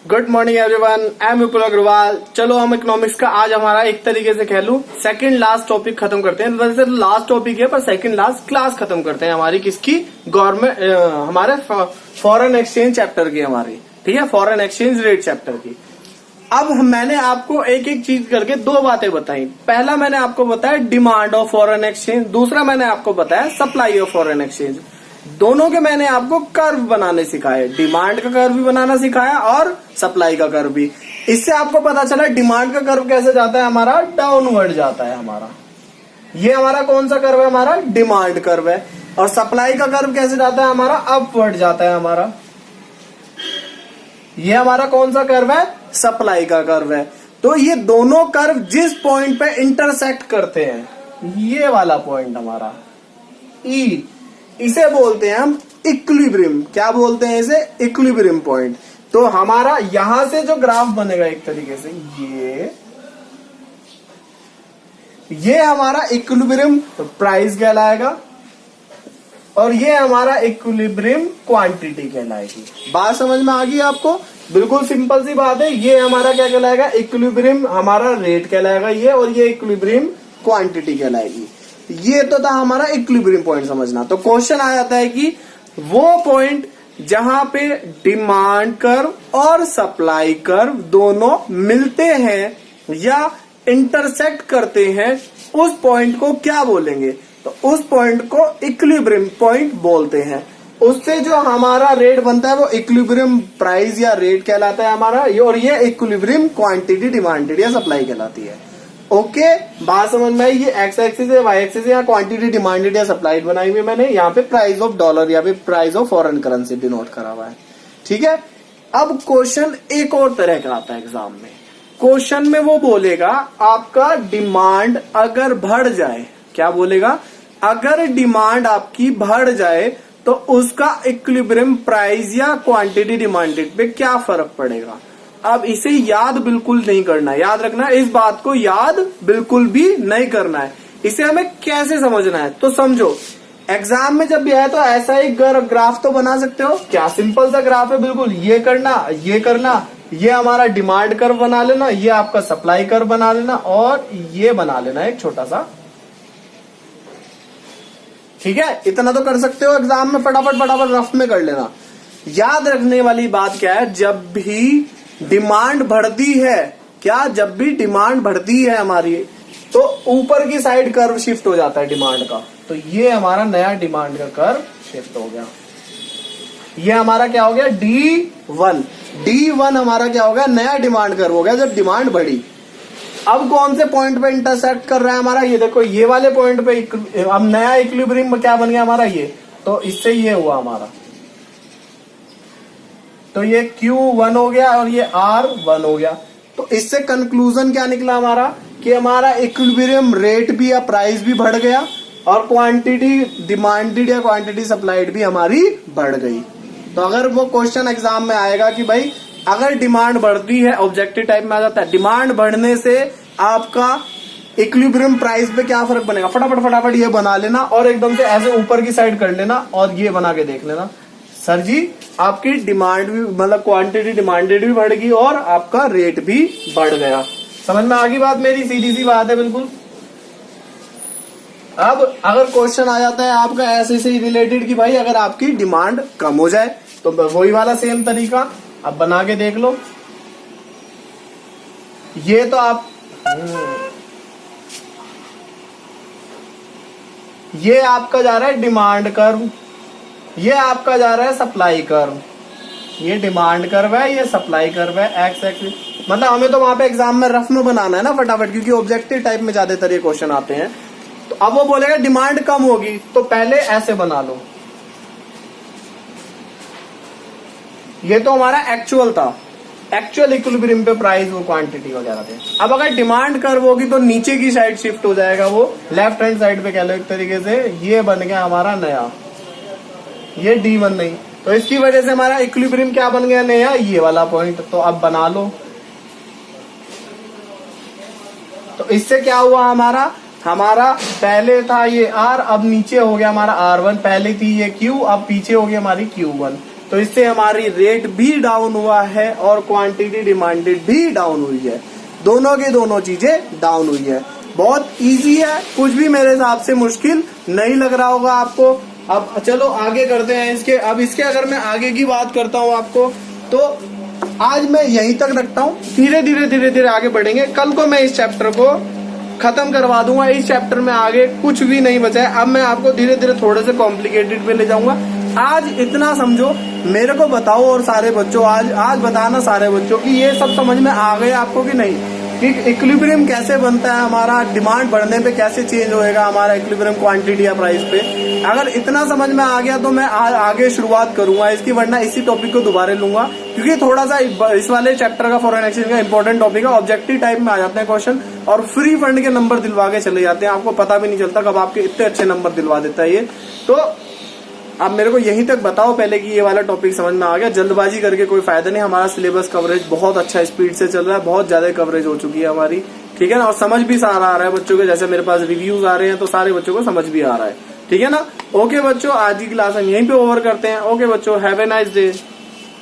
Good morning everyone, I am Vipul Agrawal. चलो हम economics का आज हमारा एक तरीके से कह लूं सेकंड लास्ट टॉपिक खत्म करते हैं। वैसे तो लास्ट टॉपिक है पर सेकंड लास्ट क्लास खत्म करते हैं हमारी किसकी, गवर्नमेंट हमारे फॉरेन एक्सचेंज चैप्टर की हमारी, ठीक है, फॉरेन एक्सचेंज रेट चैप्टर की। अब मैंने आपको एक एक चीज करके दो बातें बताई। पहला मैंने आपको बताया डिमांड ऑफ फॉरेन एक्सचेंज, दूसरा मैंने आपको बताया सप्लाई ऑफ फॉरेन एक्सचेंज। दोनों के मैंने आपको कर्व बनाने सिखाए, डिमांड का कर्व भी बनाना सिखाया और सप्लाई का कर्व भी। इससे आपको पता चला डिमांड का कर्व कैसे जाता है, हमारा डाउनवर्ड जाता है हमारा। ये हमारा कौन सा कर्व है, हमारा डिमांड कर्व है। और सप्लाई का कर्व कैसे जाता है, हमारा अपवर्ड जाता है हमारा। ये हमारा कौन सा कर्व है, सप्लाई का कर्व है। तो ये दोनों कर्व जिस पॉइंट पे इंटरसेक्ट करते हैं, ये वाला पॉइंट हमारा ई, इसे बोलते हैं हम इक्विलिब्रियम। क्या बोलते हैं इसे, इक्विलिब्रियम पॉइंट। तो हमारा यहां से जो ग्राफ बनेगा एक तरीके से ये हमारा इक्विलिब्रियम प्राइस कहलाएगा और ये हमारा इक्विलिब्रियम क्वांटिटी कहलाएगी। बात समझ में आ गई आपको, बिल्कुल सिंपल सी बात है। ये हमारा क्या कहलाएगा, इक्विलिब्रियम हमारा रेट कहलाएगा ये, और ये इक्विलिब्रियम क्वांटिटी कहलाएगी। ये तो था हमारा इक्विलिब्रियम पॉइंट समझना। तो क्वेश्चन आ जाता है कि वो पॉइंट जहां पे डिमांड कर्व और सप्लाई कर्व दोनों मिलते हैं या इंटरसेक्ट करते हैं, उस पॉइंट को क्या बोलेंगे, तो उस पॉइंट को इक्विलिब्रियम पॉइंट बोलते हैं। उससे जो हमारा रेट बनता है वो इक्विलिब्रियम प्राइस या रेट कहलाता है हमारा, और ये इक्विलिब्रियम क्वांटिटी डिमांडेड या सप्लाई कहलाती है। ओके, बात समझ में आई। ये एक्स एक्सिस है, वाई एक्सिस है, यहाँ क्वांटिटी डिमांडेड या सप्लाइड बनाई हुई मैंने, यहाँ पे प्राइस ऑफ डॉलर या फिर price of foreign currency denote करा हुआ है, ठीक है। अब क्वेश्चन एक और तरह का आता है एग्जाम में। क्वेश्चन में वो बोलेगा आपका डिमांड अगर बढ़ जाए, क्या बोलेगा, अगर डिमांड आपकी बढ़ जाए तो उसका इक्विलिब्रियम प्राइस या क्वांटिटी डिमांडेड पे क्या फर्क पड़ेगा। अब इसे याद बिल्कुल नहीं करना है, याद रखना है, इस बात को याद बिल्कुल भी नहीं करना है। इसे हमें कैसे समझना है, तो समझो एग्जाम में जब भी आए तो ऐसा एक ग्राफ तो बना सकते हो। क्या सिंपल सा ग्राफ है, बिल्कुल ये करना, ये करना, ये हमारा डिमांड कर्व बना लेना, ये आपका सप्लाई कर्व बना लेना, और ये बना लेना एक छोटा सा, ठीक है। इतना तो कर सकते हो एग्जाम में, फटाफट फटाफट रफ में कर लेना। याद रखने वाली बात क्या है, जब भी डिमांड बढ़ती है, क्या, जब भी डिमांड बढ़ती है हमारी, तो ऊपर की साइड कर्व शिफ्ट हो जाता है डिमांड का। तो ये हमारा नया डिमांड का कर्व शिफ्ट हो गया। ये हमारा क्या हो गया, D1। D1 हमारा क्या हो गया, नया डिमांड कर्व हो गया जब डिमांड बढ़ी। अब कौन से पॉइंट पे इंटरसेक्ट कर रहा है हमारा, ये देखो, ये वाले पॉइंट पे अब नया इक्विलिब्रियम क्या बन गया हमारा, ये तो इससे ये हुआ हमारा, तो ये Q1 हो गया और ये R1 हो गया। तो इससे कंक्लूजन क्या निकला हमारा, कि हमारा इक्विलिब्रियम रेट भी या प्राइस भी बढ़ गया और क्वांटिटी डिमांडेड या क्वांटिटी सप्लाइड भी हमारी बढ़ गई। तो अगर वो क्वेश्चन एग्जाम में आएगा कि भाई अगर डिमांड बढ़ती है, ऑब्जेक्टिव टाइप में आ जाता है, डिमांड बढ़ने से आपका इक्विलिब्रियम प्राइस पे क्या फर्क बनेगा, फटाफट फटाफट ये बना लेना और एकदम से ऐसे ऊपर की साइड कर लेना और ये बना के देख लेना, सर जी आपकी डिमांड भी, मतलब क्वांटिटी डिमांडेड भी बढ़ गई और आपका रेट भी बढ़ गया। समझ में आ गई बात मेरी, सीधी सी बात है बिल्कुल। अब अगर क्वेश्चन आ जाता है आपका ऐसे से रिलेटेड कि भाई अगर आपकी डिमांड कम हो जाए, तो वही वाला सेम तरीका अब बना के देख लो। ये तो आप ये आपका जा रहा है डिमांड कर्व, ये आपका जा रहा है सप्लाई कर्व। ये डिमांड कर्व है, ये सप्लाई कर्व है, एक्स एक्सिस। मतलब हमें तो वहां पे एग्जाम में रफ में बनाना है ना फटाफट, क्योंकि ऑब्जेक्टिव टाइप में ज्यादातर ये क्वेश्चन आते हैं। तो अब वो बोलेगा डिमांड कम होगी, तो पहले ऐसे बना लो। ये तो हमारा एक्चुअल था, एक्चुअल इक्विलिब्रियम पे प्राइस वो क्वांटिटी वगैरह थे। अब अगर डिमांड कर्व होगी तो नीचे की साइड शिफ्ट हो जाएगा, वो लेफ्ट हैंड साइड पे कह लो एक तरीके से। ये बन गया हमारा नया, ये D1 नहीं, तो इसकी वजह से हमारा इक्विलिब्रियम क्या बन गया नया, ये वाला पॉइंट। तो अब बना लो। तो इससे क्या हुआ हमारा पहले था ये R, अब नीचे हो गया हमारा R1। पहले थी ये Q, अब पीछे हो गया हमारी Q1। तो इससे हमारी रेट भी डाउन हुआ है और क्वांटिटी डिमांडेड भी डाउन हुई है। दोनों की दोनों चीजें डाउन हुई है। बहुत इजी है, कुछ भी मेरे हिसाब से मुश्किल नहीं लग रहा होगा आपको। अब चलो आगे करते हैं इसके। अब इसके अगर मैं आगे की बात करता हूं आपको, तो आज मैं यहीं तक रखता हूं। धीरे धीरे आगे बढ़ेंगे। कल को मैं इस चैप्टर को खत्म करवा दूंगा। इस चैप्टर में आगे कुछ भी नहीं बचा है। अब मैं आपको धीरे धीरे थोड़े से कॉम्प्लिकेटेड पे ले जाऊंगा। आज इतना समझो, मेरे को बताओ और सारे बच्चों आज बताना सारे बच्चों की ये सब समझ में आ गए आपको कि नहीं, कि इक्विलिब्रियम कैसे बनता है, हमारा डिमांड बढ़ने पे कैसे चेंज होएगा हमारा इक्विलिब्रियम क्वांटिटी या प्राइस पे। अगर इतना समझ में आ गया तो मैं आगे शुरुआत करूंगा इसकी, वरना इसी टॉपिक को दोबारा लूंगा, क्योंकि थोड़ा सा इस वाले चैप्टर का फॉरेन एक्सचेंज का इंपॉर्टेंट टॉपिक है। ऑब्जेक्टिव टाइप में आ जाते हैं क्वेश्चन और फ्री फंड के नंबर दिलवा के चले जाते हैं, आपको पता भी नहीं चलता कब आपके इतने अच्छे नंबर दिलवा देता है ये। तो आप मेरे को यहीं तक बताओ पहले कि ये वाला टॉपिक समझ में आ गया। जल्दबाजी करके कोई फायदा नहीं। हमारा सिलेबस कवरेज बहुत अच्छा स्पीड से चल रहा है, बहुत ज्यादा कवरेज हो चुकी है हमारी, ठीक है ना। और समझ भी सारा आ रहा है बच्चों के, जैसे मेरे पास रिव्यूज आ रहे हैं तो सारे बच्चों को समझ भी आ रहा है, ठीक है ना। ओके बच्चों, आज की क्लास हम यहीं पे ओवर करते हैं। ओके बच्चों, हैव ए नाइस डे।